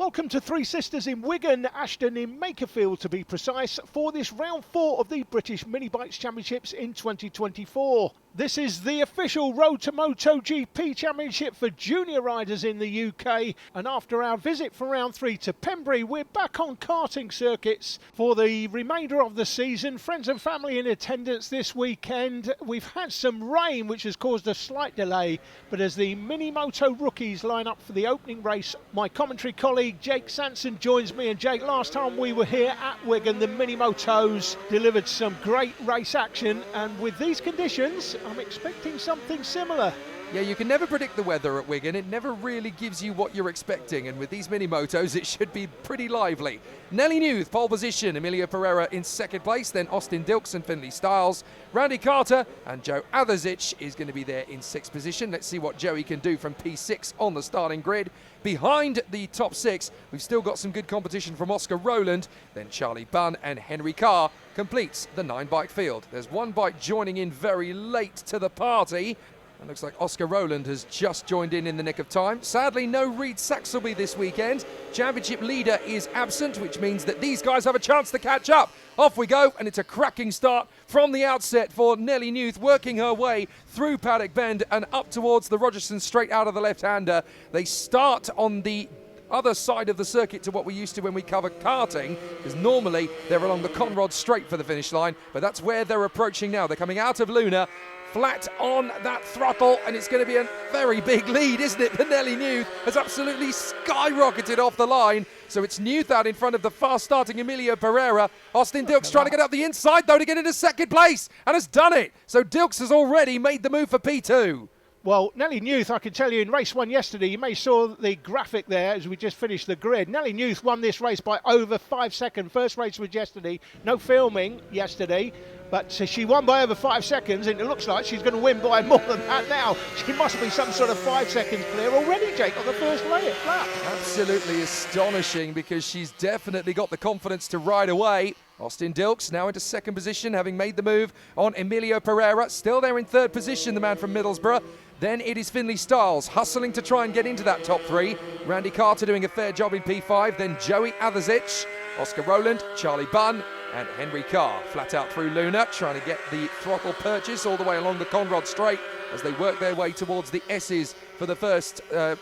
Welcome to Three Sisters in Wigan, Ashton in Makerfield to be precise, for this round 4 of the British Minibikes Championships in 2024. This is the official Road to Moto GP Championship for junior riders in the UK, and after our visit for round 3 to Pembrey, we're back on karting circuits for the remainder of the season. Friends and family in attendance this weekend. We've had some rain which has caused a slight delay, but as the Mini Moto rookies line up for the opening race, my commentary colleague Jake Sanson joins me. And Jake, last time we were here at Wigan, the Mini Motos delivered some great race action, and with these conditions I'm expecting something similar. Yeah, you can never predict the weather at Wigan. It never really gives you what you're expecting, and with these mini motos it should be pretty lively. Nelly Newth, pole position, Emilio Pereira in second place, then Austin Dilks and Finley Styles. Randy Carter and Joe Atherzic is going to be there in 6th position. Let's see what Joey can do from P6 on the starting grid. Behind the top 6, we've still got some good competition from Oscar Rowland, then Charlie Bunn and Henry Carr completes the 9-bike field. There's one bike joining in very late to the party. It looks like Oscar Rowland has just joined in the nick of time. Sadly, no Reed Saxelby this weekend. Championship leader is absent, which means that these guys have a chance to catch up. Off we go, and it's a cracking start from the outset for Nelly Newth, working her way through Paddock Bend and up towards the Rogerson straight out of the left-hander. They start on the other side of the circuit to what we used to when we cover karting, because normally they're along the Conrod straight for the finish line, but that's where they're approaching now. They're coming out of Luna, flat on that throttle, and it's going to be a very big lead, isn't it? The Nelly Newth has absolutely skyrocketed off the line. So it's Newth out in front of the fast-starting Emilio Pereira. Austin Dilks trying to get up the inside, though, to get into second place, and has done it. So Dilks has already made the move for P2. Well, Nelly Newth, I can tell you, in race 1 yesterday, you may saw the graphic there as we just finished the grid. Nelly Newth won this race by over 5 seconds. First race was yesterday, no filming yesterday, but she won by over 5 seconds, and it looks like she's going to win by more than that now. She must be some sort of 5 seconds clear already, Jake, on the first lap. Absolutely astonishing, because she's definitely got the confidence to ride away. Austin Dilks now into second position, having made the move on Emilio Pereira. Still there in third position, the man from Middlesbrough. Then it is Finley Styles hustling to try and get into that top 3. Randy Carter doing a fair job in P5. Then Joey Atherzic, Oscar Rowland, Charlie Bunn and Henry Carr flat out through Luna, trying to get the throttle purchase all the way along the Conrod straight as they work their way towards the S's for the first, the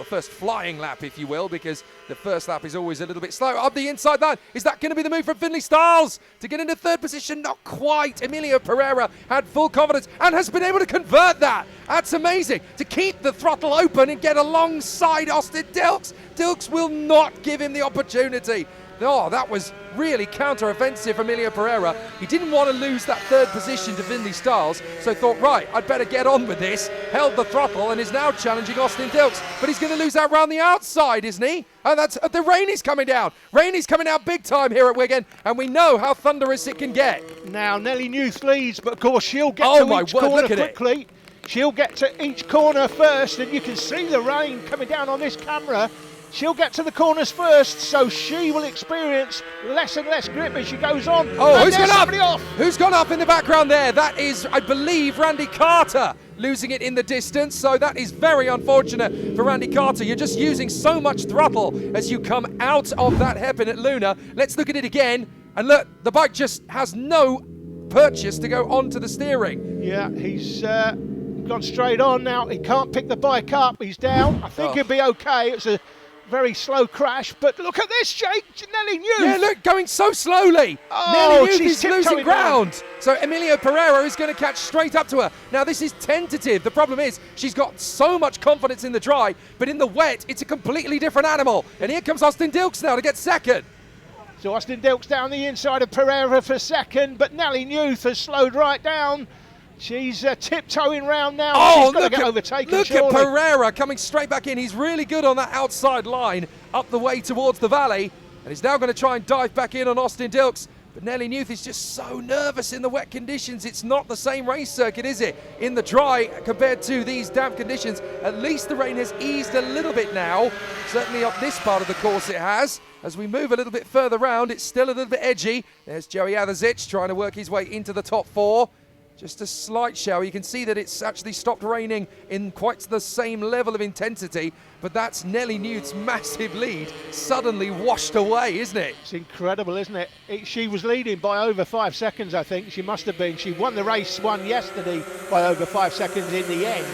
first flying lap, if you will, because the first lap is always a little bit slow. Up the inside line, is that going to be the move from Finley Styles to get into third position? Not quite. Emilio Pereira had full confidence and has been able to convert that. That's amazing. To keep the throttle open and get alongside Austin Dilks. Dilks will not give him the opportunity. Oh, that was really counter-offensive from Emilio Pereira. He didn't want to lose that third position to Finley Styles, so thought, right, I'd better get on with this. Held the throttle and is now challenging Austin Dilks. But he's going to lose out round the outside, isn't he? And that's the rain is coming down. Rain is coming down big time here at Wigan, and we know how thunderous it can get. Now, Nelly Newth leads, but of course she'll get to each corner quickly. She'll get to each corner first, and you can see the rain coming down on this camera. She'll get to the corners first, so she will experience less and less grip as she goes on. Oh, who's gone up? Who's gone up in the background there? That is, I believe, Randy Carter losing it in the distance. So that is very unfortunate for Randy Carter. You're just using so much throttle as you come out of that hairpin at Luna. Let's look at it again. And look, the bike just has no purchase to go onto the steering. Yeah, he's gone straight on now. He can't pick the bike up. He's down. I think he'll be okay. It's a very slow crash, but look at this, Jake. Nelly Newth. Yeah, look, going so slowly. Oh, Nelly Newth is losing ground. So Emilio Pereira is going to catch straight up to her. Now, this is tentative. The problem is she's got so much confidence in the dry, but in the wet, it's a completely different animal. And here comes Austin Dilks now to get second. So Austin Dilks down the inside of Pereira for second, but Nelly Newth has slowed right down. She's tiptoeing round now. Oh, she's got to get overtaken. Look at Pereira coming straight back in. He's really good on that outside line up the way towards the valley. And he's now going to try and dive back in on Austin Dilks. But Nelly Newth is just so nervous in the wet conditions. It's not the same race circuit, is it? In the dry compared to these damp conditions. At least the rain has eased a little bit now. Certainly up this part of the course it has. As we move a little bit further round, it's still a little bit edgy. There's Joey Atherzic trying to work his way into the top 4. Just a slight shower. You can see that it's actually stopped raining in quite the same level of intensity, but that's Nelly Newth's massive lead suddenly washed away, isn't it? It's incredible, isn't it? She was leading by over 5 seconds, I think. She must have been. She won the race one yesterday by over 5 seconds in the end,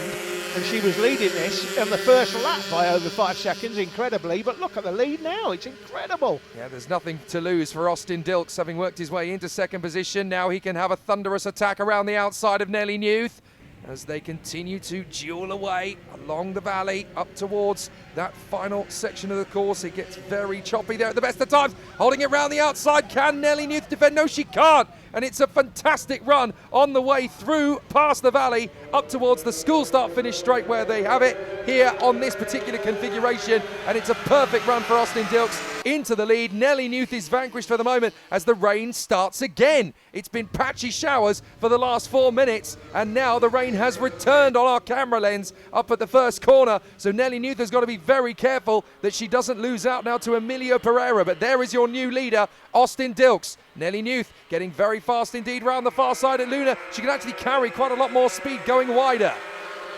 and she was leading this on the first lap by over 5 seconds, incredibly. But look at the lead now. It's incredible. Yeah, there's nothing to lose for Austin Dilks, having worked his way into second position. Now he can have a thunderous attack around the outside of Nelly Newth as they continue to duel away along the valley up towards that final section of the course. It gets very choppy there at the best of times. Holding it round the outside. Can Nelly Newth defend? No, she can't. And it's a fantastic run on the way through past the valley up towards the school start finish straight where they have it here on this particular configuration. And it's a perfect run for Austin Dilks into the lead. Nelly Newth is vanquished for the moment as the rain starts again. It's been patchy showers for the last 4 minutes, and now the rain has returned on our camera lens up at the first corner. So Nelly Newth has got to be very careful that she doesn't lose out now to Emilio Pereira. But there is your new leader, Austin Dilks. Nelly Newth getting very fast indeed round the far side at Luna. She can actually carry quite a lot more speed going wider.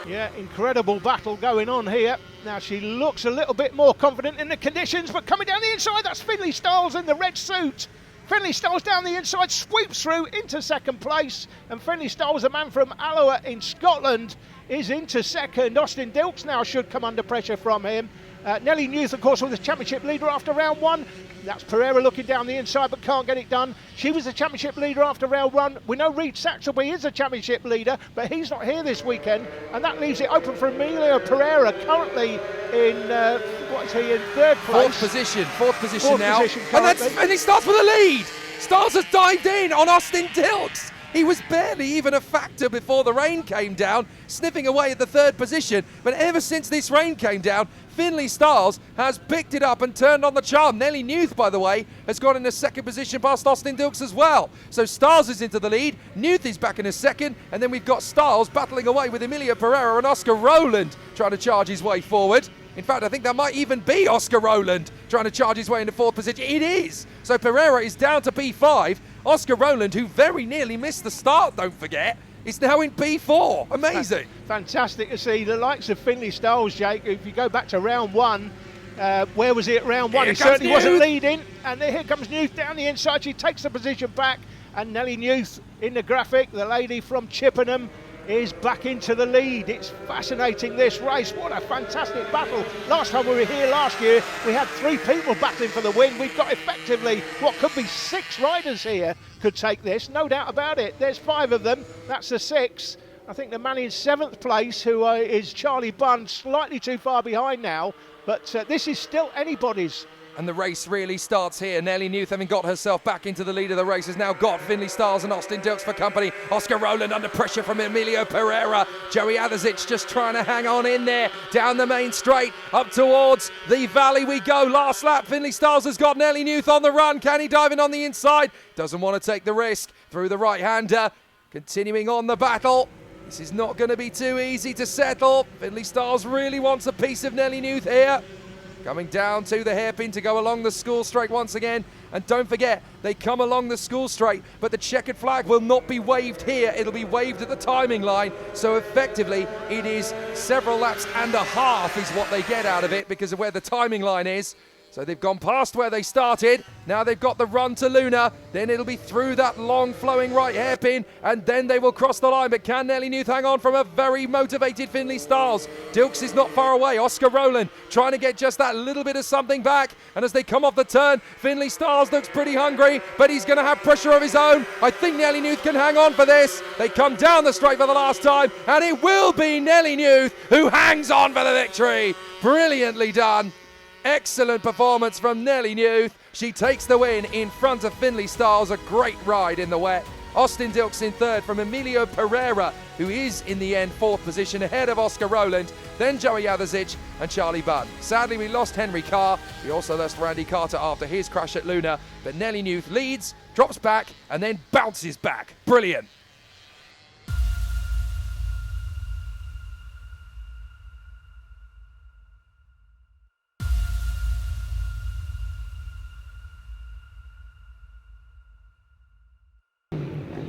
Yeah, incredible battle going on here. Now she looks a little bit more confident in the conditions, but coming down the inside, that's Finley Stiles in the red suit. Finley Stiles down the inside, sweeps through into second place, and Finley Stiles, a man from Alloa in Scotland, is into second. Austin Dilks now should come under pressure from him. Nelly Newth, of course, was the championship leader after round one. That's Pereira looking down the inside but can't get it done. She was the championship leader after round one. We know Reed Saxelby is a championship leader, but he's not here this weekend, and that leaves it open for Emilio Pereira, currently in, in third place. Fourth position now. And he starts with a lead. Stiles has dived in on Austin Dilks. He was barely even a factor before the rain came down, sniffing away at the third position. But ever since this rain came down, Finley Stiles has picked it up and turned on the charm. Nelly Newth, by the way, has got in a second position past Austin Dilks as well. So Stiles is into the lead, Newth is back in a second, and then we've got Stiles battling away with Emilio Pereira and Oscar Rowland trying to charge his way forward. In fact, I think that might even be Oscar Rowland trying to charge his way into fourth position. It is! So Pereira is down to P5. Oscar Rowland, who very nearly missed the start, don't forget, is now in P4. Amazing. Fantastic to see the likes of Finley Stiles, Jake. If you go back to round one, where was he at round one? He certainly wasn't leading. And here comes Newth down the inside. She takes the position back. And Nelly Newth in the graphic, the lady from Chippenham, is back into the lead. It's fascinating, this race. What a fantastic battle. Last time we were here last year, we had 3 people battling for the win. We've got effectively what could be 6 riders here could take this, no doubt about it. There's 5 of them, that's the 6. I think the man in 7th place, who is Charlie Bunn, slightly too far behind now, but this is still anybody's. And the race really starts here. Nelly Newth, having got herself back into the lead of the race, has now got Finley Stiles and Austin Dilks for company. Oscar Rowland under pressure from Emilio Pereira. Joey Adasic just trying to hang on in there. Down the main straight, up towards the valley we go. Last lap, Finley Stiles has got Nelly Newth on the run. Can he dive in on the inside? Doesn't want to take the risk. Through the right-hander. Continuing on the battle. This is not going to be too easy to settle. Finley Stiles really wants a piece of Nelly Newth here. Coming down to the hairpin to go along the school straight once again. And don't forget, they come along the school straight, but the checkered flag will not be waved here. It'll be waved at the timing line. So effectively, it is several laps and a half is what they get out of it because of where the timing line is. So they've gone past where they started. Now they've got the run to Luna. Then it'll be through that long flowing right hairpin. And then they will cross the line. But can Nelly Newth hang on from a very motivated Finley Stiles? Dilks is not far away. Oscar Rowland trying to get just that little bit of something back. And as they come off the turn, Finley Stiles looks pretty hungry. But he's going to have pressure of his own. I think Nelly Newth can hang on for this. They come down the straight for the last time. And it will be Nelly Newth who hangs on for the victory. Brilliantly done. Excellent performance from Nelly Newth. She takes the win in front of Finley Stiles. A great ride in the wet. Austin Dilks in third from Emilio Pereira, who is in the end fourth position ahead of Oscar Rowland, then Joey Adasic and Charlie Bunn. Sadly, we lost Henry Carr. We also lost Randy Carter after his crash at Luna. But Nelly Newth leads, drops back, and then bounces back. Brilliant.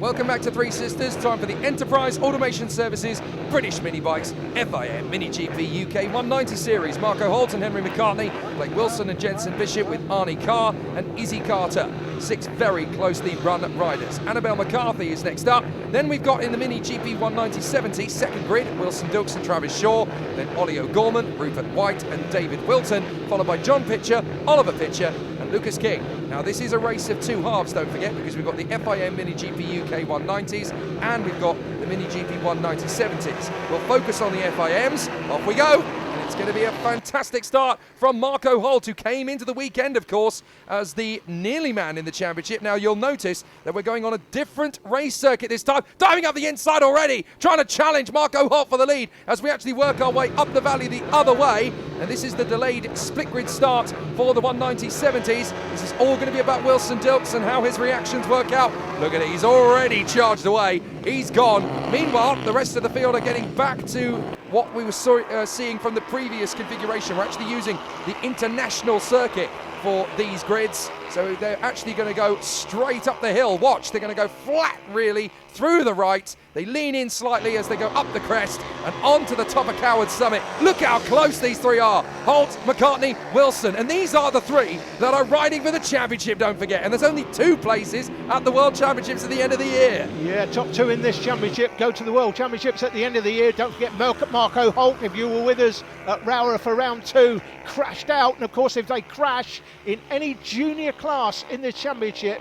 Welcome back to Three Sisters. Time for the Enterprise Automation Services British Minibikes FIM MiniGP UK 190 Series. Marco Holt and Henry McCartney, Blake Wilson and Jensen Bishop with Arnie Carr and Izzy Carter. 6 very closely run riders. Annabelle McCarthy is next up. Then we've got in the MiniGP 190-70 second grid, Wilson Dilks and Travis Shaw. Then Ollie O'Gorman, Rupert White and David Wilton, followed by John Pitcher, Oliver Pitcher and Lucas King. Now this is a race of 2 halves, don't forget, because we've got the FIM MiniGP UK 190s and we've got the MiniGP 190-70s. We'll focus on the FIMs. Off we go. It's going to be a fantastic start from Marco Holt, who came into the weekend, of course, as the nearly man in the championship. Now, you'll notice that we're going on a different race circuit this time. Diving up the inside already, trying to challenge Marco Holt for the lead as we actually work our way up the valley the other way. And this is the delayed split grid start for the 190-70s. This is all going to be about Wilson Dilks and how his reactions work out. Look at it, he's already charged away. He's gone. Meanwhile, the rest of the field are getting back to what we were seeing from the previous configuration. We're actually using the international circuit for these grids, so they're actually going to go straight up the hill. Watch, they're going to go flat really through the right. They lean in slightly as they go up the crest and onto the top of Coward Summit. Look how close these 3 are. Holt, McCartney, Wilson, and these are the 3 that are riding for the championship, don't forget. And there's only 2 places at the World Championships at the end of the year. Yeah, top 2 in this championship go to the World Championships at the end of the year. Don't forget Marco Holt, if you were with us at Rowra for round 2, crashed out. And of course, if they crash in any junior class in this championship,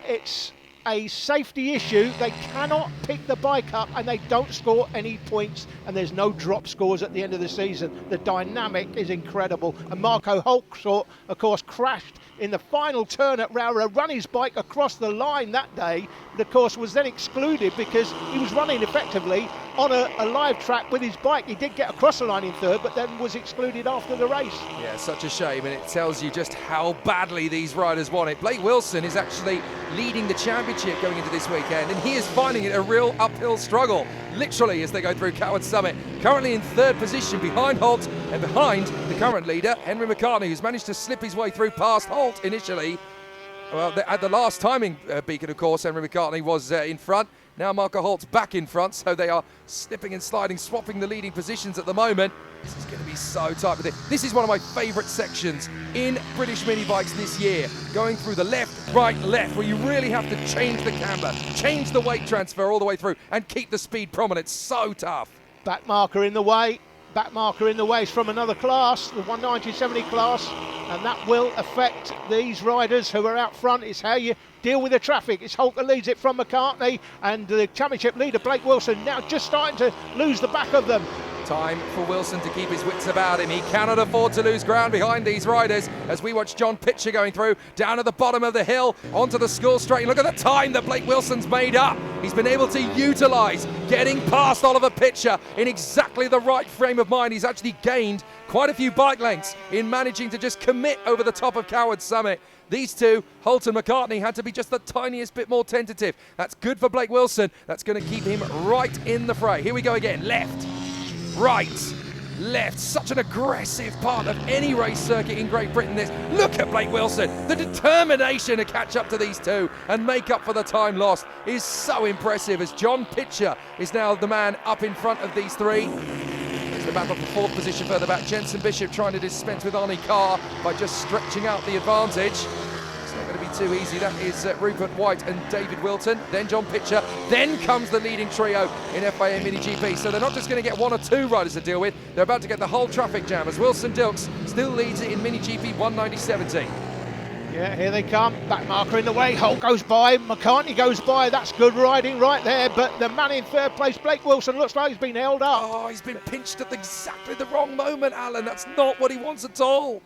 it's a safety issue. They cannot pick the bike up and they don't score any points, and there's no drop scores at the end of the season. The dynamic is incredible, and Marco Holt, of course, crashed in the final turn at Rowra, run his bike across the line that day, but of course was then excluded because he was running effectively on a live track with his bike. He did get across the line in 3rd, but then was excluded after the race. Yeah, such a shame, and it tells you just how badly these riders want it. Blake Wilson is actually leading the championship going into this weekend, and he is finding it a real uphill struggle, literally, as they go through Coward Summit. Currently in 3rd position behind Holt and behind the current leader, Henry McCartney, who's managed to slip his way through past Holt initially. Well, at the last timing beacon, of course, Henry McCartney was in front. Now Marco Holt's back in front, so they are slipping and sliding, swapping the leading positions at the moment. This is going to be so tight with it. This is one of my favourite sections in British Minibikes this year. Going through the left, right, left, where you really have to change the camber, change the weight transfer all the way through, and keep the speed prominent. So tough. Back marker in the way. Back marker in the way is from another class, the 190-70 class, and that will affect these riders who are out front. It's how you deal with the traffic. It's Holt that leads it from McCartney, and the championship leader Blake Wilson now just starting to lose the back of them. Time for Wilson to keep his wits about him. He cannot afford to lose ground behind these riders as we watch John Pitcher going through down at the bottom of the hill onto the school straight. Look at the time that Blake Wilson's made up. He's been able to utilise getting past Oliver Pitcher in exactly the right frame of mind. He's actually gained quite a few bike lengths in managing to just commit over the top of Coward Summit. These 2, Holt and McCartney, had to be just the tiniest bit more tentative. That's good for Blake Wilson. That's going to keep him right in the fray. Here we go again. Left, right, left. Such an aggressive part of any race circuit in Great Britain. This. Look at Blake Wilson. The determination to catch up to these 2 and make up for the time lost is so impressive, as John Pitcher is now the man up in front of these 3. It's the battle for 4th position further back. Jensen Bishop trying to dispense with Arnie Carr by just stretching out the advantage. It's not going to be too easy. That is Rupert White and David Wilton. Then John Pitcher. Then comes the leading trio in FIM MiniGP. So they're not just going to get 1 or 2 riders to deal with. They're about to get the whole traffic jam, as Wilson Dilks still leads it in MiniGP 190-70. Yeah, here they come. Back marker in the way. Holt goes by. McCartney goes by. That's good riding right there. But the man in 3rd place, Blake Wilson, looks like he's been held up. Oh, he's been pinched at exactly the wrong moment, Alan. That's not what he wants at all.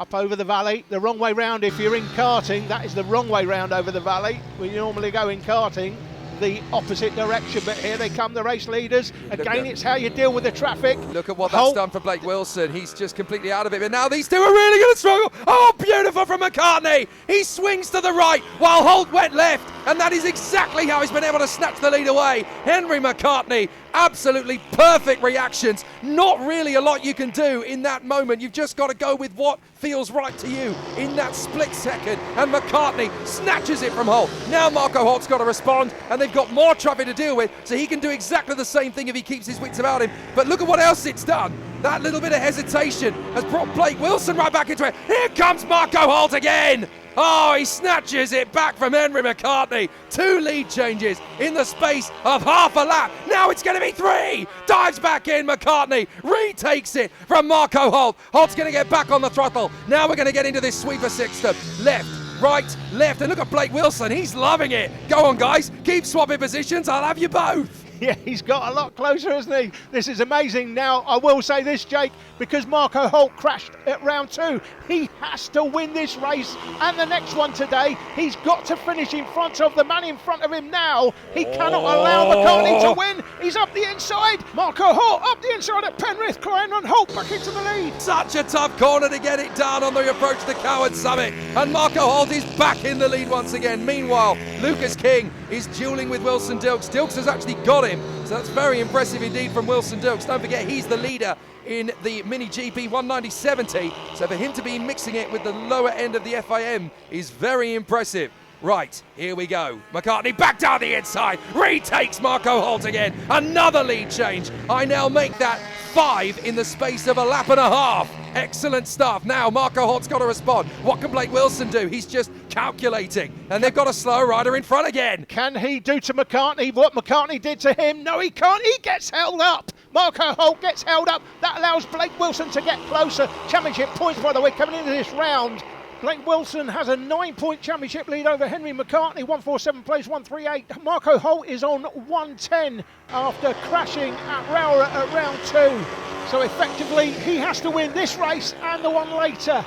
Up over the valley, the wrong way round if you're in karting. That is the wrong way round over the valley. We normally go in karting the opposite direction, but here they come, the race leaders. Again, it's how you deal with the traffic. Look at what that's done for Blake Wilson. He's just completely out of it, but now these 2 are really going to struggle. Oh, beautiful from McCartney. He swings to the right while Holt went left. and that is exactly how he's been able to snatch the lead away. Henry McCartney, absolutely perfect reactions. Not really a lot you can do in that moment. You've just got to go with what feels right to you in that split second, and McCartney snatches it from Holt. Now Marco Holt's got to respond, and they've got more traffic to deal with, so he can do exactly the same thing if he keeps his wits about him. But look at what else it's done. That little bit of hesitation has brought Blake Wilson right back into it. Here comes Marco Holt again. Oh, he snatches it back from Henry McCartney. 2 lead changes in the space of half a lap. Now it's going to be 3. Dives back in, McCartney retakes it from Marco Holt. Holt's going to get back on the throttle. Now we're going to get into this sweeper system. Left, right, left, and look at Blake Wilson. He's loving it. Go on, guys. Keep swapping positions. I'll have you both. Yeah, he's got a lot closer, hasn't he? This is amazing. Now, I will say this, Jake, because Marco Holt crashed at round 2, he has to win this race and the next one today. He's got to finish in front of the man in front of him now. He cannot allow McCartney to win. He's up the inside. Marco Holt up the inside at Penrith. Klein and Holt back into the lead. Such a tough corner to get it done on the approach to Coward Summit. And Marco Holt is back in the lead once again. Meanwhile, Lucas King is dueling with Wilson Dilks. Dilks has actually got him. So that's very impressive indeed from Wilson Dilks. Don't forget, he's the leader in the MiniGP 190/70. So for him to be mixing it with the lower end of the FIM is very impressive. Right, here we go. McCartney back down the inside. Retakes Marco Holt again. Another lead change. I now make that 5 in the space of a lap and a half. Excellent stuff. Now Marco Holt's got to respond. What can Blake Wilson do? He's just calculating. And they've got a slow rider in front again. Can he do to McCartney what McCartney did to him? No, he can't. He gets held up. Marco Holt gets held up. That allows Blake Wilson to get closer. Championship points, by the way, coming into this round. Blake Wilson has a 9-point championship lead over Henry McCartney. 147 plays 138. Marco Holt is on 110 after crashing at Rowra at round 2. So effectively, he has to win this race and the one later.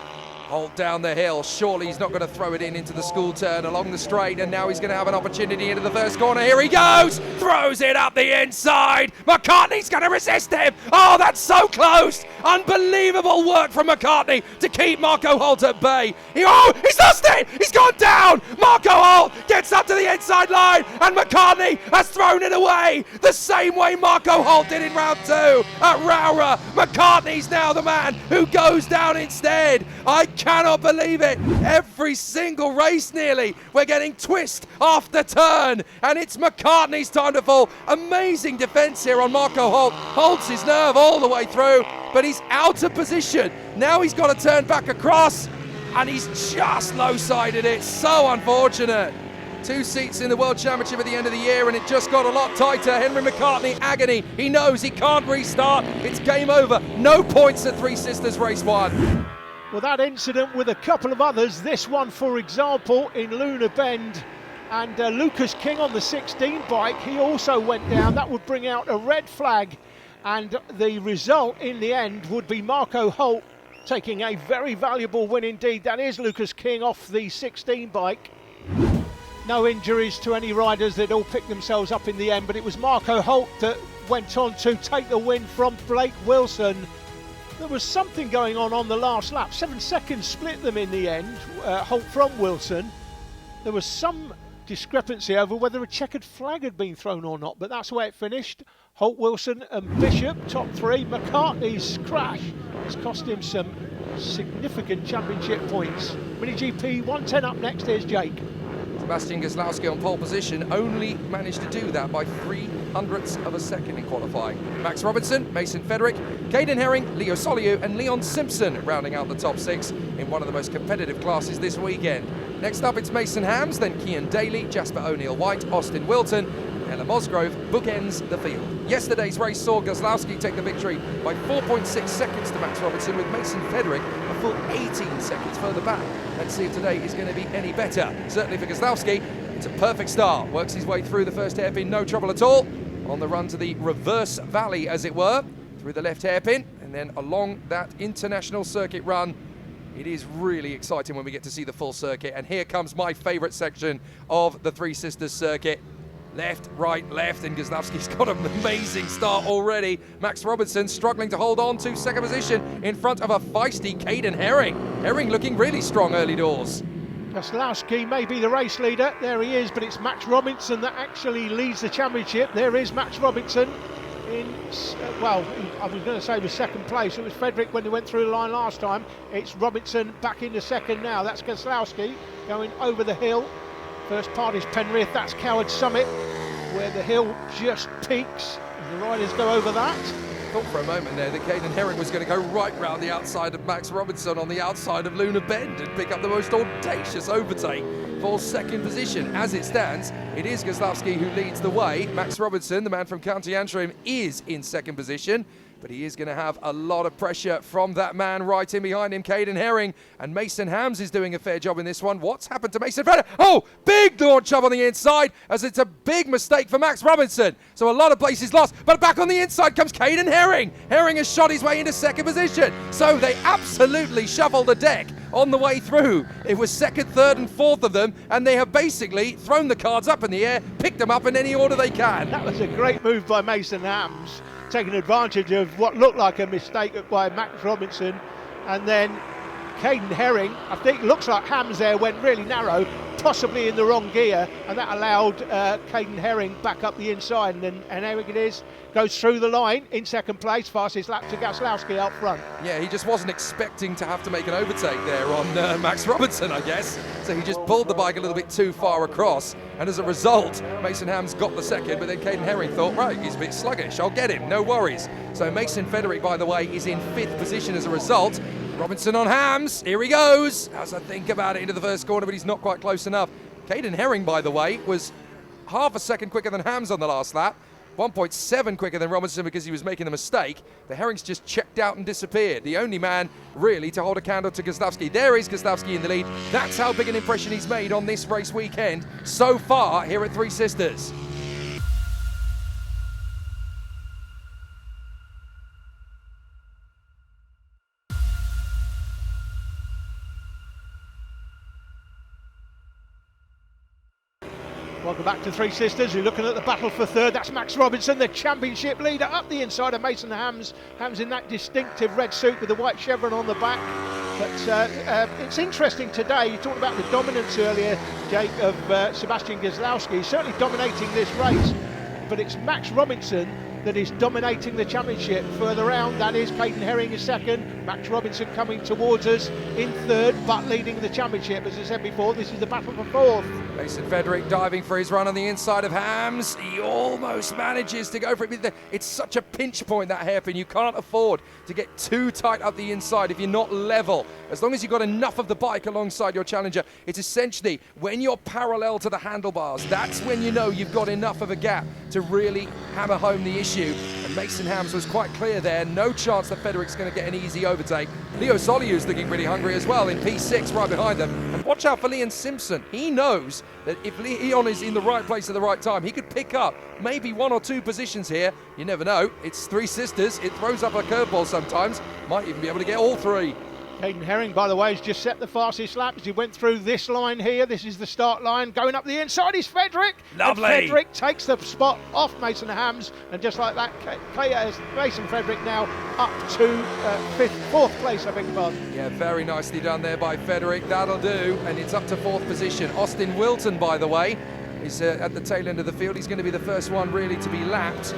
Holt down the hill. Surely he's not going to throw it into the school turn along the straight, and now he's going to have an opportunity into the first corner. Here he goes! Throws it up the inside. McCartney's going to resist him. Oh, that's so close! Unbelievable work from McCartney to keep Marco Holt at bay. He's lost it! He's gone down! Marco Holt gets up to the inside line, and McCartney has thrown it away the same way Marco Holt did in round 2 at Rowra. McCartney's now the man who goes down instead. I cannot believe it. Every single race nearly, we're getting twist after turn, and it's McCartney's time to fall. Amazing defense here on Marco Holt. Holds his nerve all the way through, but he's out of position. Now he's got to turn back across, and he's just low-sided it. So unfortunate. 2 seats in the World Championship at the end of the year, and it just got a lot tighter. Henry McCartney, agony. He knows he can't restart. It's game over. No points at Three Sisters Race 1. Well, that incident with a couple of others, this one, for example, in Luna Bend, and Lucas King on the 16 bike, he also went down. That would bring out a red flag, and the result in the end would be Marco Holt taking a very valuable win indeed. That is Lucas King off the 16 bike. No injuries to any riders. They'd all picked themselves up in the end, but it was Marco Holt that went on to take the win from Blake Wilson. There was something going on the last lap. 7 seconds split them in the end, Holt from Wilson. There was some discrepancy over whether a checkered flag had been thrown or not, but that's where it finished. Holt, Wilson and Bishop, top 3. McCartney's crash has cost him some significant championship points. MiniGP 110 up next. Here's Jake. Sebastian Gosłowski on pole position, only managed to do that by 0.03 of a second in qualifying. Max Robinson, Mason Federick, Caden Herring, Leo Soliu and Leon Simpson rounding out the top 6 in one of the most competitive classes this weekend. Next up it's Mason Hams, then Cian Daly, Jasper O'Neill-White, Austin Wilton, Ella Mosgrove bookends the field. Yesterday's race saw Gosłowski take the victory by 4.6 seconds to Max Robinson, with Mason Federick a full 18 seconds further back. Let's see if today is going to be any better. Certainly for Gosłowski, it's a perfect start. Works his way through the first hairpin, no trouble at all. On the run to the reverse valley, as it were, through the left hairpin, and then along that international circuit run. It is really exciting when we get to see the full circuit. And here comes my favourite section of the Three Sisters circuit. Left, right, left, and Gosłowski's got an amazing start already. Max Robinson struggling to hold on to second position in front of a feisty Caden Herring. Herring looking really strong early doors. Gaslowski may be the race leader. There he is, but it's Max Robinson that actually leads the championship. There is Max Robinson in, well, I was going to say was second place. It was Frederick when he went through the line last time. It's Robinson back into second now. That's Gaslowski going over the hill. First part is Penrith, that's Coward Summit, where the hill just peaks. The riders go over that. Thought for a moment there that Caden Herring was going to go right round the outside of Max Robinson on the outside of Luna Bend and pick up the most audacious overtake for second position. As it stands, it is Gaslowski who leads the way. Max Robinson, the man from County Antrim, is in second position, but he is going to have a lot of pressure from that man right in behind him, Caden Herring. And Mason Hams is doing a fair job in this one. What's happened to Mason Frederick? Oh, big launch up on the inside, as it's a big mistake for Max Robinson. So a lot of places lost, but back on the inside comes Caden Herring. Herring has shot his way into second position. So they absolutely shuffled the deck on the way through. It was second, third and fourth of them, and they have basically thrown the cards up in the air, picked them up in any order they can. That was a great move by Mason Hams, taking advantage of what looked like a mistake by Max Robinson. And then Caden Herring, I think looks like Hams there went really narrow, possibly in the wrong gear, and that allowed Caden Herring back up the inside. And there it is, goes through the line in second place, fastest lap to Gaslowski up front. Yeah, he just wasn't expecting to have to make an overtake there on Max Robinson, I guess. So he just pulled the bike a little bit too far across, and as a result, Mason Hams got the second, but then Caden Herring thought, right, he's a bit sluggish, I'll get him, no worries. So Mason Frederick, by the way, is in fifth position as a result. Robinson on Hams, here he goes, as I think about it, into the first corner, but he's not quite close enough. Caden Herring, by the way, was half a second quicker than Hams on the last lap, 1.7 quicker than Robinson because he was making the mistake. The Herrings just checked out and disappeared. The only man really to hold a candle to Gaslowski. There is Gaslowski in the lead. That's how big an impression he's made on this race weekend so far here at Three Sisters. Welcome back to Three Sisters. You're looking at the battle for third. That's Max Robinson, the championship leader, up the inside of Mason Hams. Hams in that distinctive red suit with the white chevron on the back. But it's interesting today. You talked about the dominance earlier, Jake, of Sebastian Gaslowski. He's certainly dominating this race, but it's Max Robinson that is dominating the championship. Further round, that is Caden Herring in second, Max Robinson coming towards us in third, but leading the championship. As I said before, this is the battle for fourth. Mason Frederick diving for his run on the inside of Hams. He almost manages to go for it. It's such a pinch point, that hairpin. You can't afford to get too tight up the inside if you're not level. As long as you've got enough of the bike alongside your challenger, it's essentially when you're parallel to the handlebars, that's when you know you've got enough of a gap to really hammer home the issue. And Mason Hams was quite clear there. No chance that Frederick's going to get an easy overtake. Leo Soliu's looking pretty hungry as well in P6 right behind them. And watch out for Leon Simpson. He knows that if Leon is in the right place at the right time, he could pick up maybe one or two positions here. You never know. It's Three Sisters. It throws up a curveball sometimes. Might even be able to get all three. Caden Herring, by the way, has just set the fastest lap as he went through this line here. This is the start line. Going up the inside is Frederick. Lovely. And Frederick takes the spot off Mason Hams. And just like that, Mason Frederick now up to fourth place, I beg your pardon. Yeah, very nicely done there by Frederick. That'll do. And it's up to fourth position. Austin Wilton, by the way, is at the tail end of the field. He's going to be the first one really to be lapped.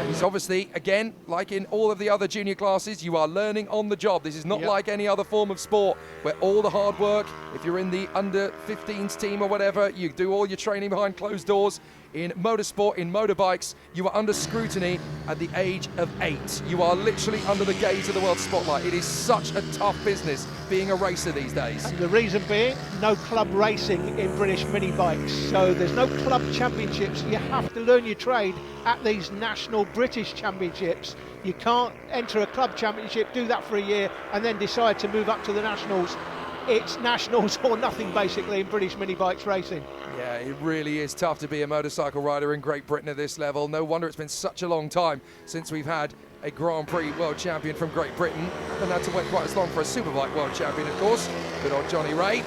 He's obviously, again, like in all of the other junior classes, you are learning on the job. This is not like any other form of sport where all the hard work, if you're in the under 15s team or whatever, you do all your training behind closed doors. In motorsport, in motorbikes, you are under scrutiny at the age of 8. You are literally under the gaze of the world spotlight. It is such a tough business being a racer these days. And the reason being, no club racing in British mini bikes. So there's no club championships. You have to learn your trade at these national British championships. You can't enter a club championship, do that for a year, and then decide to move up to the nationals. It's nationals or nothing, basically, in British mini bikes racing. Yeah, it really is tough to be a motorcycle rider in Great Britain at this level. No wonder it's been such a long time since we've had a Grand Prix world champion from Great Britain. Haven't had to wait quite as long for a Superbike world champion, of course. Good old Johnny Ray.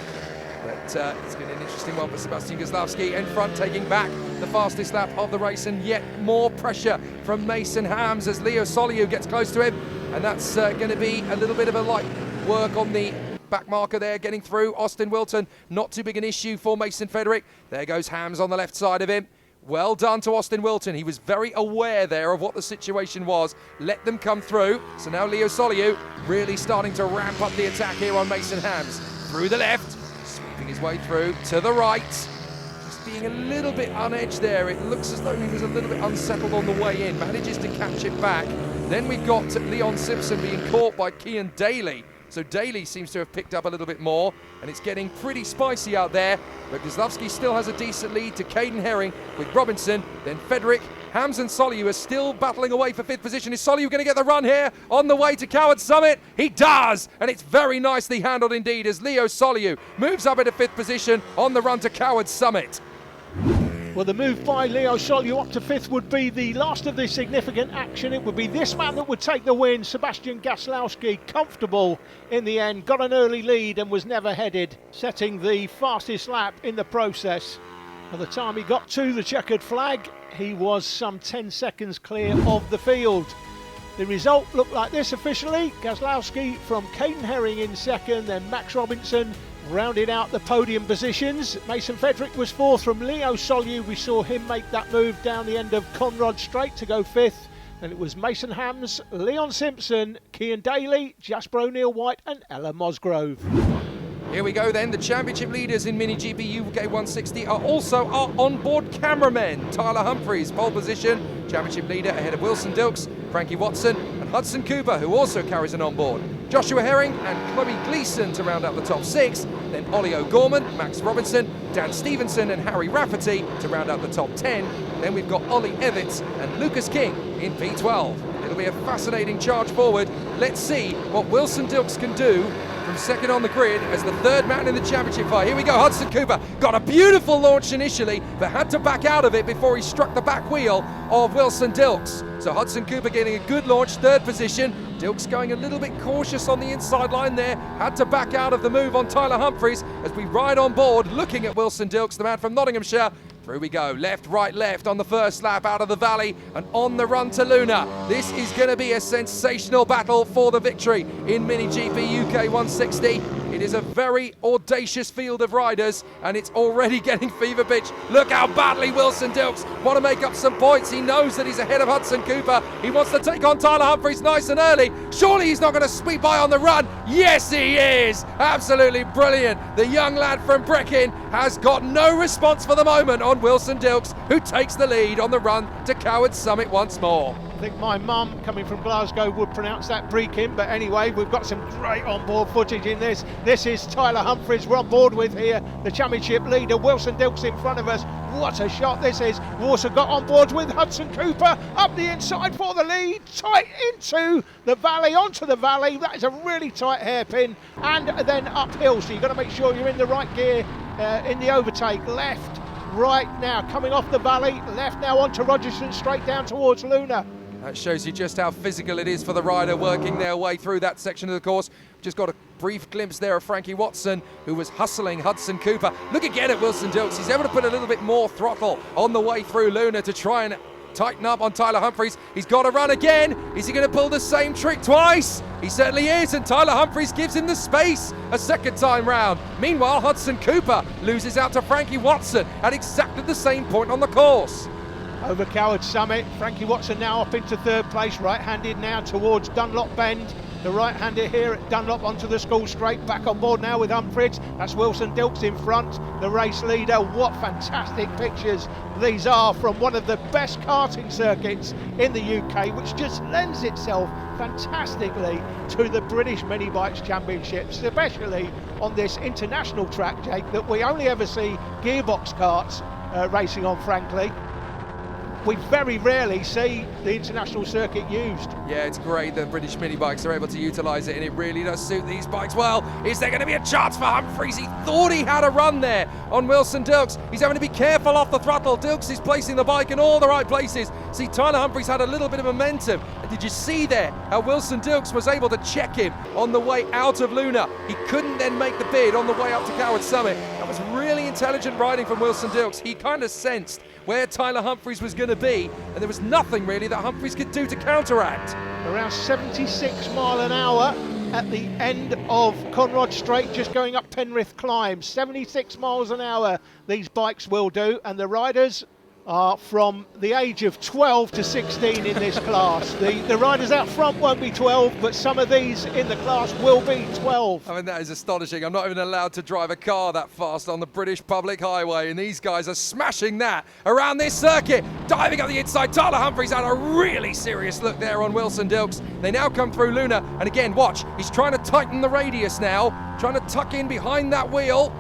But it's been an interesting one for Sebastian Gaslowski in front, taking back the fastest lap of the race, and yet more pressure from Mason Hams as Leo Soliu gets close to him. And that's going to be a little bit of a light work on the back marker there getting through. Austin Wilton, not too big an issue for Mason Frederick. There goes Hams on the left side of him. Well done to Austin Wilton. He was very aware there of what the situation was. Let them come through. So now Leo Soliu really starting to ramp up the attack here on Mason Hams. Through the left, sweeping his way through to the right. Just being a little bit unedged there. It looks as though he was a little bit unsettled on the way in. Manages to catch it back. Then we've got Leon Simpson being caught by Cian Daly. So Daly seems to have picked up a little bit more, and it's getting pretty spicy out there. But Kozlowski still has a decent lead to Caden Herring with Robinson, then Frederick. Hams and Soliu are still battling away for 5th position. Is Soliu going to get the run here on the way to Coward Summit? He does, and it's very nicely handled indeed as Leo Soliu moves up into 5th position on the run to Coward Summit. Well, the move by Leo Soliu up to 5th would be the last of the significant action. It would be this man that would take the win. Sebastian Gaslowski, comfortable in the end, got an early lead and was never headed, setting the fastest lap in the process. By the time he got to the checkered flag, he was some 10 seconds clear of the field. The result looked like this officially. Gaslowski from Caden Herring in 2nd, then Max Robinson rounded out the podium positions. Mason Frederick was 4th from Leo Soliu. We saw him make that move down the end of Conrod Straight to go 5th. And it was Mason Hams, Leon Simpson, Cian Daly, Jasper O'Neill-White and Ella Mosgrove. Here we go then. The championship leaders in MiniGP UK 160 are also our onboard cameramen. Tyler Humphreys, pole position, championship leader ahead of Wilson Dilks, Frankie Watson and Hudson Cooper, who also carries an onboard. Joshua Herring and Chloe Gleeson to round out the top 6. Then Ollie O'Gorman, Max Robinson, Dan Stevenson and Harry Rafferty to round out the top 10. Then we've got Ollie Evans and Lucas King in P12. It'll be a fascinating charge forward. Let's see what Wilson Dilks can do from 2nd on the grid as the 3rd man in the championship fight. Here we go, Hudson Cooper got a beautiful launch initially, but had to back out of it before he struck the back wheel of Wilson Dilks. So Hudson Cooper getting a good launch, 3rd position. Dilks going a little bit cautious on the inside line there, had to back out of the move on Tyler Humphreys as we ride on board looking at Wilson Dilks, the man from Nottinghamshire. Through we go, left, right, left on the first lap out of the valley and on the run to Luna. This is going to be a sensational battle for the victory in MiniGP UK 160. It is a very audacious field of riders and it's already getting fever pitch. Look how badly Wilson Dilks want to make up some points. He knows that he's ahead of Hudson Cooper. He wants to take on Tyler Humphreys nice and early. Surely he's not going to sweep by on the run. Yes, he is. Absolutely brilliant. The young lad from Brechin has got no response for the moment on Wilson Dilks, who takes the lead on the run to Coward Summit once more. I think my mum, coming from Glasgow, would pronounce that Brechin, but anyway, we've got some great onboard footage in this. This is Tyler Humphreys we're on board with here, the championship leader. Wilson Dilks in front of us. What a shot this is. We've also got on board with Hudson Cooper up the inside for the lead, tight into the valley, onto the valley. That is a really tight hairpin, and then uphill, so you've got to make sure you're in the right gear in the overtake. Left, right now, coming off the valley, left now onto Rogerson, straight down towards Luna. That shows you just how physical it is for the rider working their way through that section of the course. Just got a brief glimpse there of Frankie Watson, who was hustling Hudson Cooper. Look again at Wilson Dilks. He's able to put a little bit more throttle on the way through Luna to try and tighten up on Tyler Humphreys. He's got to run again. Is he going to pull the same trick twice? He certainly is, and Tyler Humphreys gives him the space a second time round. Meanwhile, Hudson Cooper loses out to Frankie Watson at exactly the same point on the course. Over Coward Summit, Frankie Watson now up into 3rd place, right-handed now towards Dunlop Bend. The right-hander here at Dunlop onto the school straight, back on board now with Humphreys. That's Wilson Dilks in front, the race leader. What fantastic pictures these are from one of the best karting circuits in the UK, which just lends itself fantastically to the British Minibikes Championships, especially on this international track, Jake, that we only ever see gearbox karts racing on, frankly. We very rarely see the international circuit used. Yeah, it's great that British Minibikes are able to utilise it, and it really does suit these bikes well. Is there going to be a chance for Humphreys? He thought he had a run there on Wilson Dilks. He's having to be careful off the throttle. Dilks is placing the bike in all the right places. See, Tyler Humphreys had a little bit of momentum. And did you see there how Wilson Dilks was able to check him on the way out of Luna? He couldn't then make the bid on the way up to Coward Summit. That was really intelligent riding from Wilson Dilks. He kind of sensed where Tyler Humphreys was going to be, and there was nothing really that Humphreys could do to counteract. Around 76 mile an hour at the end of Conrod Straight, just going up Penrith Climb. 76 miles an hour these bikes will do, and the riders are from the age of 12 to 16 in this class. The riders out front won't be 12, but some of these in the class will be 12. I mean, that is astonishing. I'm not even allowed to drive a car that fast on the British public highway, and these guys are smashing that around this circuit. Diving up the inside, Tyler Humphries had a really serious look there on Wilson Dilks. They now come through Luna, and again, watch, he's trying to tighten the radius now, trying to tuck in behind that wheel.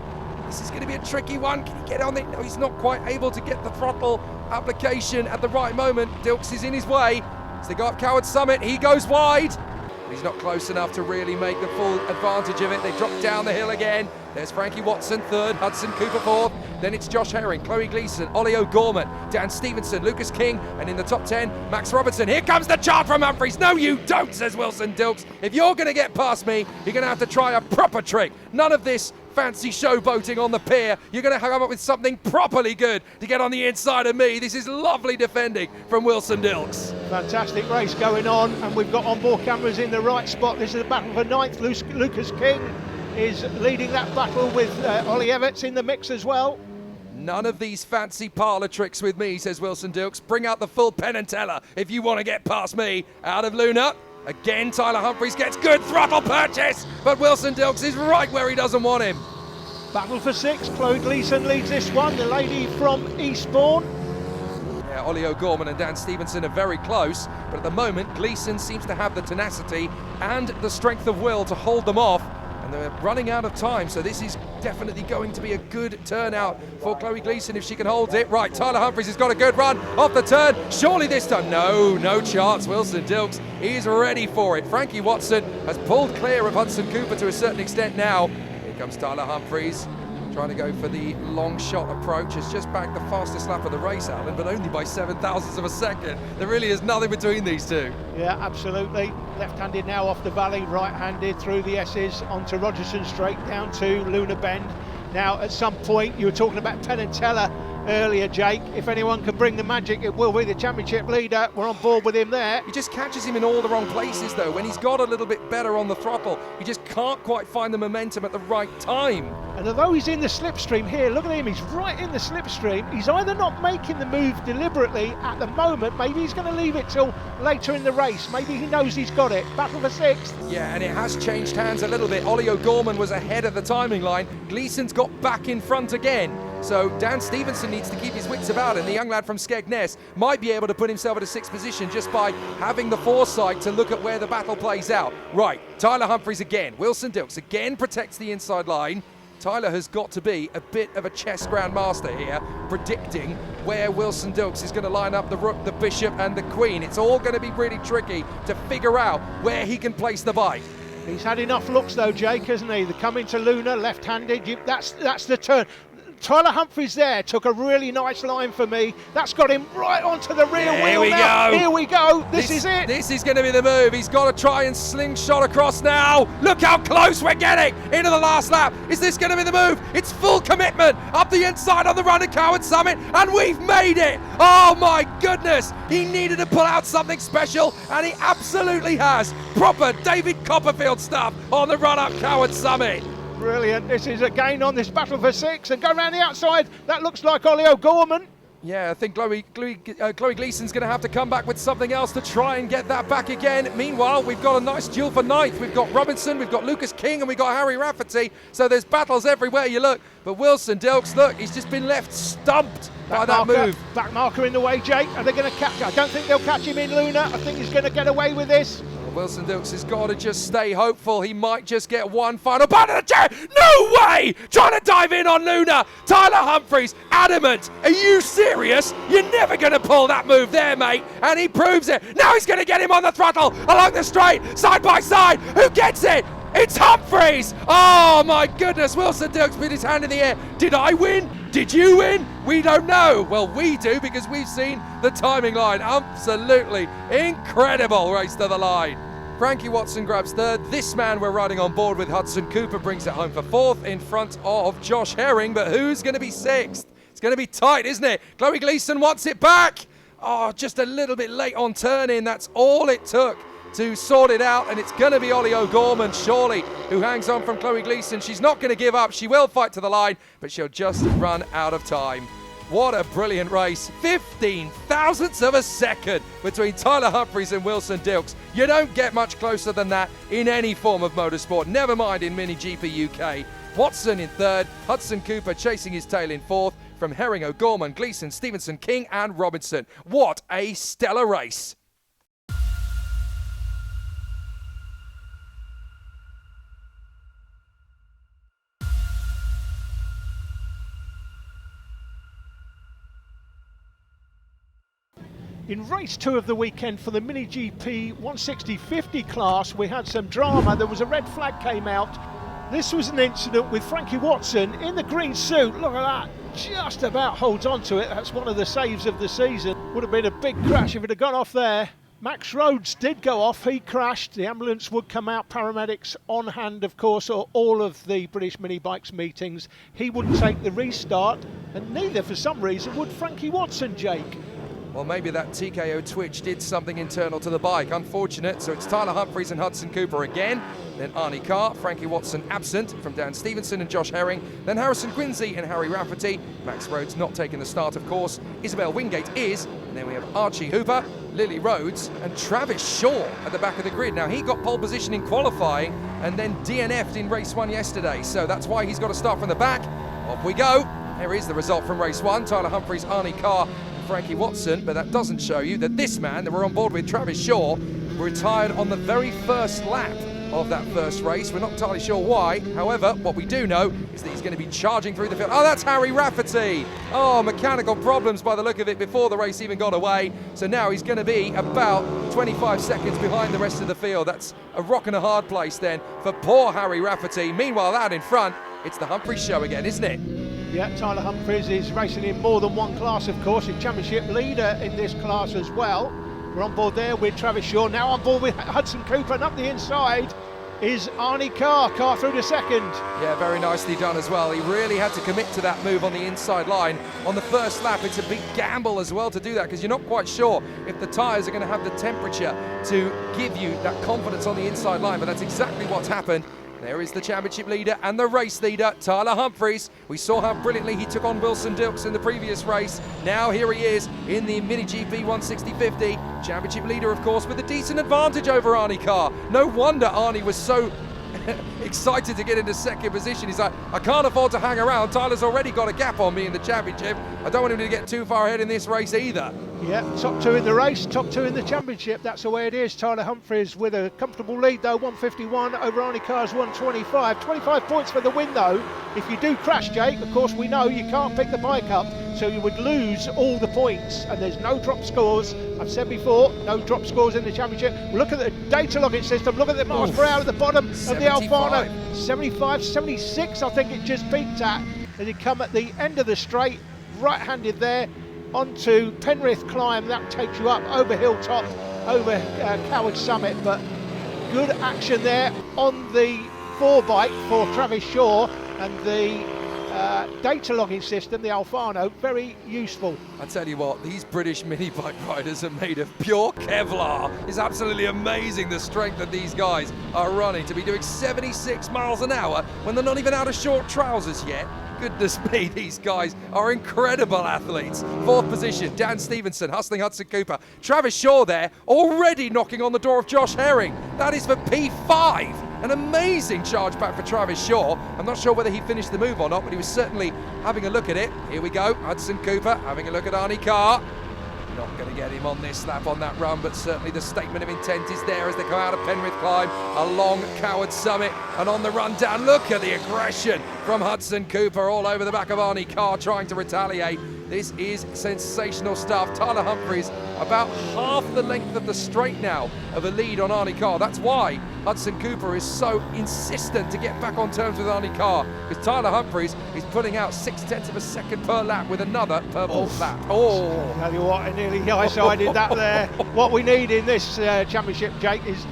This is going to be a tricky one. Can he get on it? No, he's not quite able to get the throttle application at the right moment. Dilks is in his way. As they go up Coward Summit, he goes wide. But he's not close enough to really make the full advantage of it. They drop down the hill again. There's Frankie Watson third, Hudson Cooper fourth. Then it's Josh Herring, Chloe Gleeson, Ollie O'Gorman, Dan Stevenson, Lucas King, and in the top 10, Max Robertson. Here comes the charge from Humphries. No, you don't, says Wilson Dilks. If you're going to get past me, you're going to have to try a proper trick. None of this fancy showboating on the pier. You're going to come up with something properly good to get on the inside of me. This is lovely defending from Wilson Dilks. Fantastic race going on, and we've got onboard cameras in the right spot. This is the battle for ninth. Lucas King is leading that battle with Ollie Everts in the mix as well. None of these fancy parlour tricks with me, says Wilson Dilks. Bring out the full Penn and Teller if you want to get past me. Out of Luna. Again, Tyler Humphries gets good throttle purchase, but Wilson Dilks is right where he doesn't want him. Battle for six. Chloe Gleeson leads this one, the lady from Eastbourne. Yeah, Ollie O'Gorman and Dan Stevenson are very close, but at the moment, Gleeson seems to have the tenacity and the strength of will to hold them off. And they're running out of time, so this is definitely going to be a good turnout for Chloe Gleeson if she can hold it. Right, Tyler Humphries has got a good run off the turn. Surely this time, no chance. Wilson Dilks is ready for it. Frankie Watson has pulled clear of Hudson Cooper to a certain extent now. Here comes Tyler Humphries, trying to go for the long shot approach. Has just bagged the fastest lap of the race, Alan, but only by 0.07 of a second. There really is nothing between these two. Yeah, absolutely. Left-handed now off the valley, right-handed through the S's onto Rogerson Straight down to Luna Bend. Now, at some point, you were talking about Penn and Teller earlier, Jake. If anyone can bring the magic, it will be the championship leader. We're on board with him there. He just catches him in all the wrong places, though. When he's got a little bit better on the throttle, he just can't quite find the momentum at the right time. And although he's in the slipstream here, look at him, he's right in the slipstream. He's either not making the move deliberately at the moment, maybe he's going to leave it till later in the race. Maybe he knows he's got it. Battle for sixth. Yeah, and it has changed hands a little bit. Ollie O'Gorman was ahead of the timing line. Gleeson's got back in front again. So Dan Stevenson needs to keep his wits about, and the young lad from Skegness might be able to put himself at a sixth position just by having the foresight to look at where the battle plays out. Right, Tyler Humphries again. Wilson Dilks again protects the inside line. Tyler has got to be a bit of a chess grandmaster here, predicting where Wilson Dilks is going to line up the rook, the bishop, and the queen. It's all going to be really tricky to figure out where he can place the bike. He's had enough looks though, Jake, hasn't he? The coming to Luna, left-handed, that's the turn. Tyler Humphries there took a really nice line for me. That's got him right onto the rear wheel now. Here we go. This is it. This is going to be the move. He's got to try and slingshot across now. Look how close we're getting into the last lap. Is this going to be the move? It's full commitment up the inside on the run at Coward Summit, and we've made it. Oh my goodness. He needed to pull out something special, and he absolutely has. Proper David Copperfield stuff on the run up Coward Summit. Brilliant. This is again on this battle for six, and go around the outside. That looks like Ollie O'Gorman. Yeah, I think Chloe Gleeson's going to have to come back with something else to try and get that back again. Meanwhile, we've got a nice duel for ninth. We've got Robinson, we've got Lucas King, and we've got Harry Rafferty. So there's battles everywhere you look. But Wilson Dilks, look, he's just been left stumped by that move. Back marker in the way, Jake. Are they going to catch? I don't think they'll catch him in Luna. I think he's going to get away with this. Wilson Dilks has got to just stay hopeful. He might just get one final part of the chair. No way! Trying to dive in on Luna. Tyler Humphries, adamant. Are you serious? You're never going to pull that move there, mate. And he proves it. Now he's going to get him on the throttle along the straight, side by side. Who gets it? It's Humphries! Oh my goodness, Wilson Dilks put his hand in the air. Did I win? Did you win? We don't know. Well, we do because we've seen the timing line. Absolutely incredible race to the line. Frankie Watson grabs third. This man we're riding on board with, Hudson Cooper, brings it home for fourth in front of Josh Herring. But who's going to be sixth? It's going to be tight, isn't it? Chloe Gleeson wants it back. Oh, just a little bit late on turn in. That's all it took to sort it out, and it's going to be Ollie O'Gorman, surely, who hangs on from Chloe Gleeson. She's not going to give up. She will fight to the line, but she'll just run out of time. What a brilliant race. 15 thousandths of a second between Tyler Humphries and Wilson Dilks. You don't get much closer than that in any form of motorsport, never mind in MiniGP UK. Watson in third, Hudson Cooper chasing his tail in fourth, from Herring, O'Gorman, Gleeson, Stevenson, King and Robinson. What a stellar race. In race 2 of the weekend for the MiniGP 160/50 class, we had some drama. There was a red flag came out. This was an incident with Frankie Watson in the green suit. Look at that, just about holds on to it. That's one of the saves of the season. Would have been a big crash if it had gone off there. Max Rhodes did go off, he crashed. The ambulance would come out, paramedics on hand, of course, or all of the British Minibikes meetings. He wouldn't take the restart, and neither, for some reason, would Frankie Watson, Jake. Well, maybe that TKO twitch did something internal to the bike. Unfortunate. So it's Tyler Humphries and Hudson Cooper again. Then Arnie Carr, Frankie Watson absent from Dan Stevenson and Josh Herring. Then Harrison Quincy and Harry Rafferty. Max Rhodes not taking the start, of course. Isabel Wingate is. And then we have Archie Hooper, Lily Rhodes and Travis Shaw at the back of the grid. Now, he got pole position in qualifying and then DNF'd in race 1 yesterday. So that's why he's got to start from the back. Off we go. Here is the result from race 1. Tyler Humphries, Arnie Carr, Frankie Watson, but that doesn't show you that this man that we're on board with, Travis Shaw, retired on the very first lap of that first race. We're not entirely sure why. However, what we do know is that he's going to be charging through the field. Oh, that's Harry Rafferty. Oh, mechanical problems by the look of it before the race even got away. So now he's going to be about 25 seconds behind the rest of the field. That's a rock and a hard place then for poor Harry Rafferty. Meanwhile, out in front, it's the Humphries show again, isn't it? Yeah, Tyler Humphries is racing in more than one class, of course. He's championship leader in this class as well. We're on board there with Travis Shaw, now on board with Hudson Cooper, and up the inside is Arnie Carr. Carr through to second. Yeah, very nicely done as well. He really had to commit to that move on the inside line. On the first lap, it's a big gamble as well to do that, because you're not quite sure if the tyres are going to have the temperature to give you that confidence on the inside line, but that's exactly what's happened. There is the championship leader and the race leader, Tyler Humphries. We saw how brilliantly he took on Wilson Dilks in the previous race. Now here he is in the MiniGP 160/50. Championship leader, of course, with a decent advantage over Arnie Carr. No wonder Arnie was so excited to get into second position. He's like, I can't afford to hang around. Tyler's already got a gap on me in the championship. I don't want him to get too far ahead in this race either. Yeah, top 2 in the race, top 2 in the championship. That's the way it is. Tyler Humphries with a comfortable lead though, 151 over Arnie Carr's 125. 25 points for the win though. If you do crash, Jake, of course we know you can't pick the bike up, so you would lose all the points, and there's no drop scores. I've said before, no drop scores in the championship. Look at the data logging system, look at the miles per hour at the bottom of the Alfano. 75, 76 I think it just peaked at. And you come at the end of the straight, right-handed there, onto Penrith Climb. That takes you up over Hilltop, over Coward Summit, but good action there on the 4-bike for Travis Shaw, and the data logging system, the Alfano, very useful. I tell you what, these British mini bike riders are made of pure Kevlar. It's absolutely amazing the strength that these guys are running to be doing 76 miles an hour when they're not even out of short trousers yet. Goodness me, these guys are incredible athletes. 4th position, Dan Stevenson hustling Hudson Cooper. Travis Shaw there, already knocking on the door of Josh Herring. That is for P5. An amazing charge back for Travis Shaw. I'm not sure whether he finished the move or not, but he was certainly having a look at it. Here we go, Hudson Cooper having a look at Arnie Carr. Not going to get him on this lap on that run, but certainly the statement of intent is there as they come out of Penrith Climb, along Coward Summit, and on the run down. Look at the aggression from Hudson Cooper all over the back of Arnie Carr, trying to retaliate. This is sensational stuff. Tyler Humphries about half the length of the straight now of a lead on Arnie Carr. That's why Hudson Cooper is so insistent to get back on terms with Arnie Carr, because Tyler Humphries is putting out 0.6 of a second per lap with another purple lap. Oh, tell you what, I nearly high-sided that there. What we need in this championship, Jake, is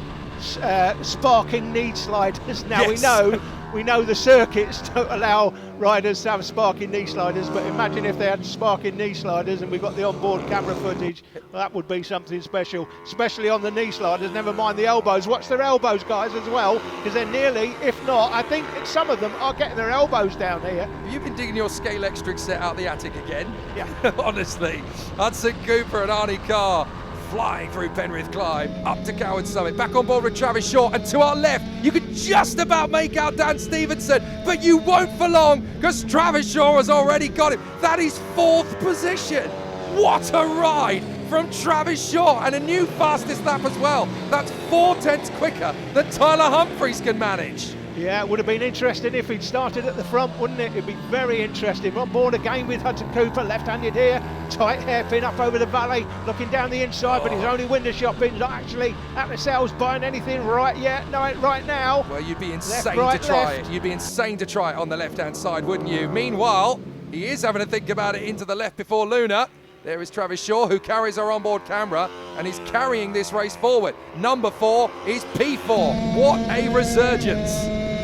sparking knee sliders. Now yes. we know the circuits don't allow riders to have sparking knee sliders, but imagine if they had sparking knee sliders and we got the onboard camera footage. Well, that would be something special, especially on the knee sliders, never mind the elbows. Watch their elbows, guys, as well, because they're nearly, if not, I think some of them are getting their elbows down here. Have you been digging your Scale Extric set out the attic again? Yeah. Honestly, Hudson Cooper and Arnie Carr flying through Penrith Climb, up to Coward Summit, back on board with Travis Shaw, and to our left, you could just about make out Dan Stevenson, but you won't for long, because Travis Shaw has already got him. That is 4th position. What a ride from Travis Shaw, and a new fastest lap as well. That's 4/10 quicker than Tyler Humphries can manage. Yeah, it would have been interesting if he'd started at the front, wouldn't it? It'd be very interesting. On board again with Hudson Cooper, left-handed here, tight hairpin up over the valley, looking down the inside, but he's only window shopping, not actually at the sales buying anything right yet. No, right now. Well, you'd be insane to try it. You'd be insane to try it on the left-hand side, wouldn't you? Meanwhile, he is having to think about it into the left before Luna. There is Travis Shaw, who carries our onboard camera and is carrying this race forward. Number 4 is P4. What a resurgence.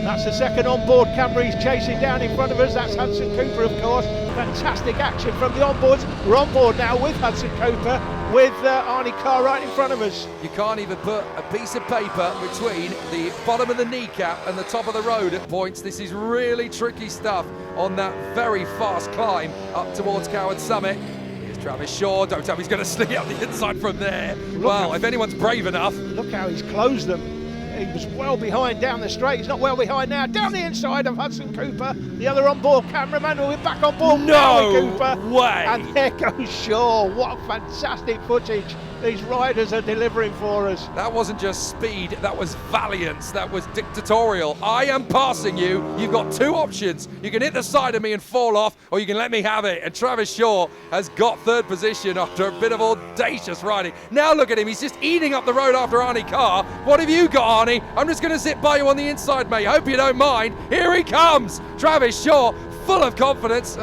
That's the second onboard camera he's chasing down in front of us. That's Hudson Cooper, of course. Fantastic action from the onboards. We're on board now with Hudson Cooper, with Arnie Carr right in front of us. You can't even put a piece of paper between the bottom of the kneecap and the top of the road at points. This is really tricky stuff on that very fast climb up towards Coward Summit. Here's Travis Shaw. Don't tell me he's going to sneak out the inside from there. Well, if anyone's brave enough. Look how he's closed them. He was well behind down the straight. He's not well behind now. Down the inside of Hudson Cooper. The other onboard cameraman, we're back on board. No Cooper. way. And there goes Shaw. What fantastic footage these riders are delivering for us. That wasn't just speed, that was valiance, that was dictatorial. I am passing you. You've got 2 options. You can hit the side of me and fall off, or you can let me have it. And Travis Shaw has got 3rd position after a bit of audacious riding. Now look at him, he's just eating up the road after Arnie Carr. What have you got, Arnie? I'm just going to zip by you on the inside, mate. Hope you don't mind. Here he comes. Travis Shaw, full of confidence.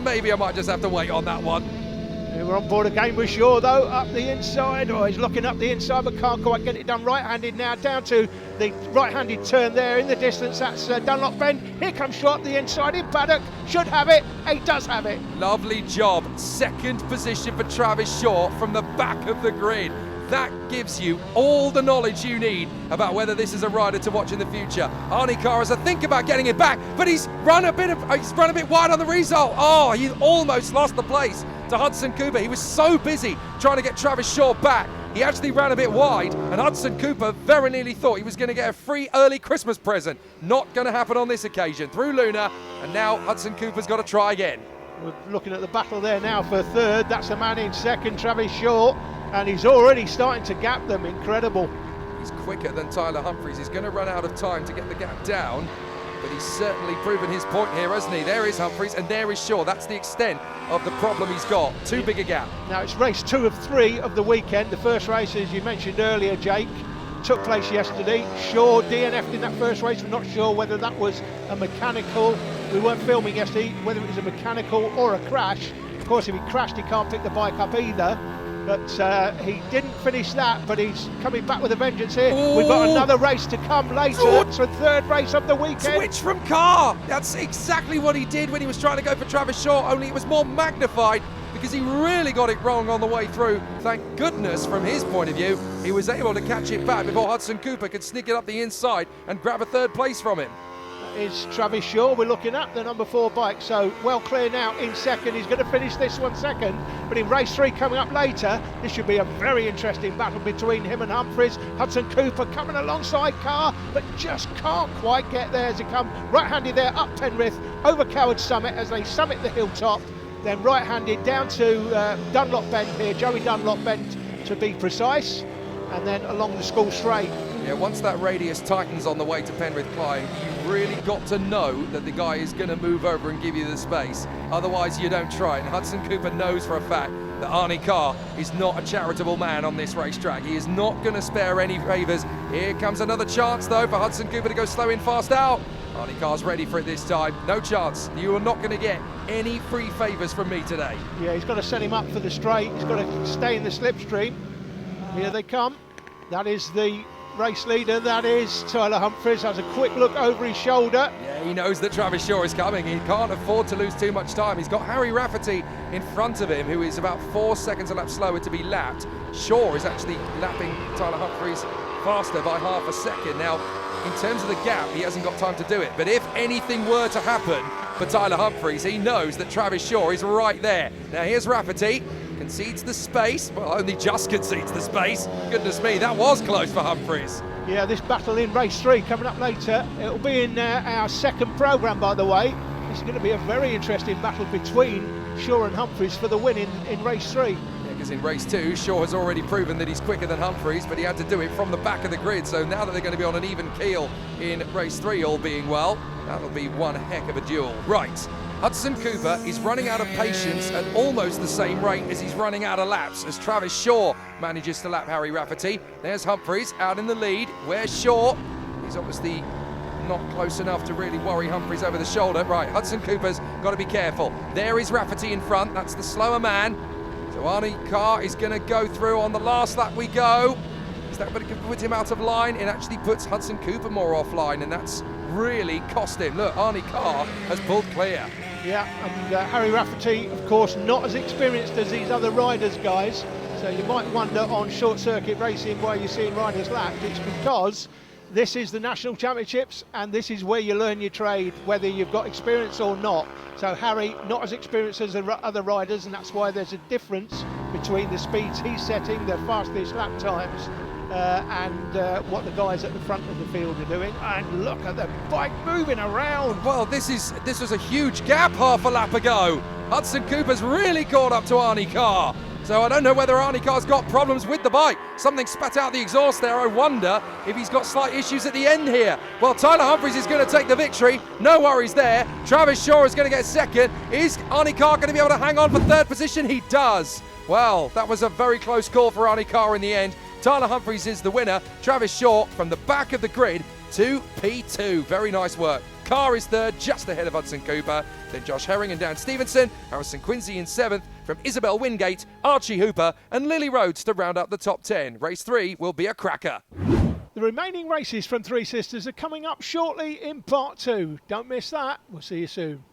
Maybe I might just have to wait on that one. We're on board again with Shaw, though, up the inside. Oh, he's looking up the inside, but can't quite get it done. Right-handed now, down to the right-handed turn there in the distance. That's Dunlop Bend. Here comes Shaw up the inside in paddock. Should have it. He does have it. Lovely job. 2nd position for Travis Shaw from the back of the grid. That gives you all the knowledge you need about whether this is a rider to watch in the future. Arnie Carr has to think about getting it back, but he's run a bit wide on the result. Oh, he almost lost the place to Hudson Cooper. He was so busy trying to get Travis Shaw back. He actually ran a bit wide, and Hudson Cooper very nearly thought he was going to get a free early Christmas present. Not going to happen on this occasion. Through Luna, and now Hudson Cooper's got to try again. We're looking at the battle there now for 3rd. That's the man in 2nd, Travis Shaw. And he's already starting to gap them. Incredible. He's quicker than Tyler Humphries. He's going to run out of time to get the gap down, but he's certainly proven his point here, hasn't he? There is Humphries and there is Shaw. That's the extent of the problem he's got. Too big a gap. Now it's race 2 of 3 of the weekend. The first race, as you mentioned earlier, Jake, took place yesterday. Shaw DNF'd in that first race. We're not sure whether that was a mechanical. We weren't filming yesterday, whether it was a mechanical or a crash. Of course, if he crashed, he can't pick the bike up either. But he didn't finish that, but he's coming back with a vengeance here. Ooh. We've got another race to come later. It's the 3rd race of the weekend. Switch from Carr. That's exactly what he did when he was trying to go for Travis Shaw, only it was more magnified because he really got it wrong on the way through. Thank goodness, from his point of view, he was able to catch it back before Hudson Cooper could sneak it up the inside and grab a 3rd place from him. Is Travis Shaw. We're looking at the number 4 bike, so well clear now in 2nd. He's going to finish this one 2nd, but in race 3 coming up later, this should be a very interesting battle between him and Humphries. Hudson Cooper coming alongside Carr, but just can't quite get there as he comes right-handed there up Penrith, over Coward Summit as they summit the hilltop, then right-handed down to Dunlop Bend here, Joey Dunlop Bend to be precise, and then along the School Straight. Yeah, once that radius tightens on the way to Penrith Climb, you've really got to know that the guy is going to move over and give you the space. Otherwise, you don't try it. And Hudson Cooper knows for a fact that Arnie Carr is not a charitable man on this racetrack. He is not going to spare any favours. Here comes another chance, though, for Hudson Cooper to go slow in, fast out. Arnie Carr's ready for it this time. No chance. You are not going to get any free favours from me today. Yeah, he's got to set him up for the straight. He's got to stay in the slipstream. Here they come. That is the race leader, that is Tyler Humphries, has a quick look over his shoulder. Yeah, he knows that Travis Shaw is coming. He can't afford to lose too much time. He's got Harry Rafferty in front of him, who is about 4 seconds a lap slower to be lapped. Shaw is actually lapping Tyler Humphries faster by half a second. Now, in terms of the gap, he hasn't got time to do it. But if anything were to happen for Tyler Humphries, he knows that Travis Shaw is right there. Now, here's Rafferty. Concedes the space. Well, only just concedes the space. Goodness me, that was close for Humphries. Yeah, this battle in race 3 coming up later. It'll be in our second programme, by the way. This is going to be a very interesting battle between Shaw and Humphries for the win in race 3. Because in race 2, Shaw has already proven that he's quicker than Humphries, but he had to do it from the back of the grid. So now that they're going to be on an even keel in race 3, all being well, that'll be one heck of a duel. Right, Hudson Cooper is running out of patience at almost the same rate as he's running out of laps as Travis Shaw manages to lap Harry Rafferty. There's Humphries out in the lead. Where's Shaw? He's obviously not close enough to really worry Humphries over the shoulder. Right, Hudson Cooper's got to be careful. There is Rafferty in front. That's the slower man. So Arnie Carr is going to go through on the last lap we go. Is that going to put him out of line? It actually puts Hudson Cooper more offline, and that's really cost him. Look, Arnie Carr has pulled clear. Yeah, and Harry Rafferty, of course, not as experienced as these other riders, guys. So you might wonder on short circuit racing why you're seeing riders lapped. It's because this is the National Championships, and this is where you learn your trade, whether you've got experience or not. So Harry, not as experienced as the other riders, and that's why there's a difference between the speeds he's setting, the fastest lap times, and what the guys at the front of the field are doing. And look at the bike moving around. Well, this was a huge gap half a lap ago. Hudson Cooper's really caught up to Arnie Carr. So I don't know whether Arnie Carr's got problems with the bike. Something spat out the exhaust there. I wonder if he's got slight issues at the end here. Well, Tyler Humphries is going to take the victory. No worries there. Travis Shaw is going to get second. Is Arnie Carr going to be able to hang on for third position? He does. Well, that was a very close call for Arnie Carr in the end. Tyler Humphries is the winner. Travis Shaw from the back of the grid to P2. Very nice work. Carr is third, just ahead of Hudson Cooper. Then Josh Herring and Dan Stevenson. Harrison Quincy in seventh. From Isabel Wingate, Archie Hooper and Lily Rhodes to round up the top 10. Race 3 will be a cracker. The remaining races from Three Sisters are coming up shortly in part 2. Don't miss that. We'll see you soon.